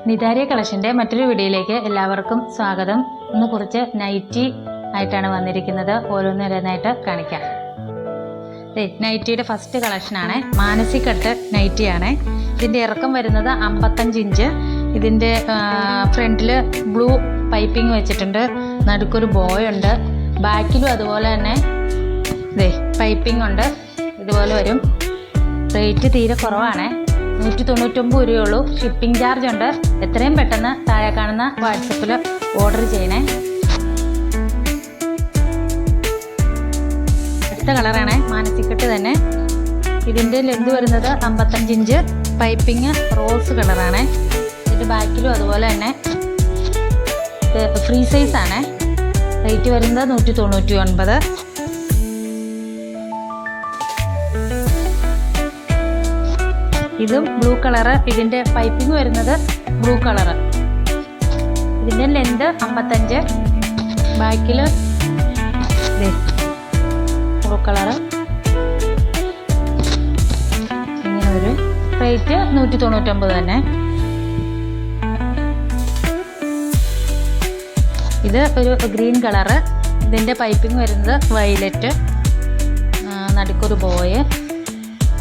നിതാരിയ കളക്ഷൻ്റെ മറ്റൊരു വീഡിയോയിലേക്ക് എല്ലാവർക്കും സ്വാഗതം. ഇന്ന് കുറച്ച് നൈറ്റി ആയിട്ടാണ് വന്നിരിക്കുന്നത്. ഓരോന്നോരോന്നായിട്ട് കാണിക്കാം. നൈറ്റിയുടെ ഫസ്റ്റ് കളക്ഷനാണ് മാനസി കട്ട് നൈറ്റിയാണ്. ഇതിൻ്റെ ഇറക്കം വരുന്നത് 55 ഇഞ്ച്. ഇതിൻ്റെ ഫ്രണ്ടിൽ ബ്ലൂ പൈപ്പിംഗ് വെച്ചിട്ടുണ്ട്. നടുക്കൊരു ബോയ് ഉണ്ട്. ബാക്കിലും അതുപോലെ തന്നെ പൈപ്പിംഗ് ഉണ്ട്. ഇതുപോലെ വരും. റേറ്റ് തീരെ കുറവാണ്. 199 രൂപയുള്ളൂ. ഷിപ്പിംഗ് ചാർജ് ഉണ്ട്. എത്രയും പെട്ടെന്ന് താഴെ കാണുന്ന വാട്സപ്പിൽ ഓർഡർ ചെയ്യണേ. അടുത്ത കളറാണ് മാനസിക്കട്ട് തന്നെ. ഇതിൻ്റെ ലെന്ത് വരുന്നത് 55 ഇഞ്ച്. പൈപ്പിംഗ് റോസ് കളറാണ്. ഇതിൻ്റെ ബാക്കിലും അതുപോലെ തന്നെ ഫ്രീ സൈസാണ്. റേറ്റ് വരുന്നത് 199. ഇതും ബ്ലൂ കളറ്. ഇതിൻ്റെ പൈപ്പിംഗ് വരുന്നത് ബ്ലൂ കളറ്. ഇതിൻ്റെ ലെന്ത് 55. ബാക്കിൽ ബ്ലൂ കളറ്. ഇങ്ങനെ ഒരു റേറ്റ് 199 തന്നെ. ഇത് ഒരു ഗ്രീൻ കളറ്. ഇതിൻ്റെ പൈപ്പിംഗ് വരുന്നത് വയലറ്റ്. നടുക്കൊരു ബോയ്.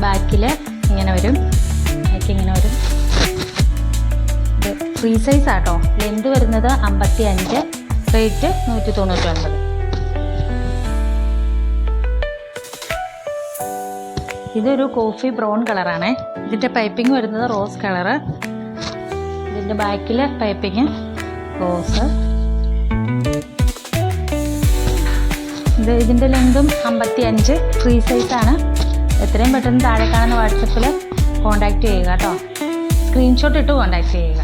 ബാക്കിൽ ഇങ്ങനെ വരും. ഇങ്ങനെ വരും. ഇത് ഫ്രീ സൈസ് ആട്ടോ. ലെന്ത് വരുന്നത് 55. റേറ്റ് 199. ഇതൊരു കോഫി ബ്രൗൺ കളറാണ്. ഇതിൻ്റെ പൈപ്പിംഗ് വരുന്നത് റോസ് കളറ്. ഇതിൻ്റെ ബാക്കിൽ പൈപ്പിംഗ് റോസ്. ഇതിൻ്റെ ലെന്തും 55. ഫ്രീ സൈസാണ്. എത്രയും പെട്ടെന്ന് താഴെ കാണുന്ന വാട്സപ്പിൽ കോൺടാക്റ്റ് ചെയ്യുക കേട്ടോ. സ്ക്രീൻഷോട്ട് ഇട്ട് കോൺടാക്റ്റ് ചെയ്യുക.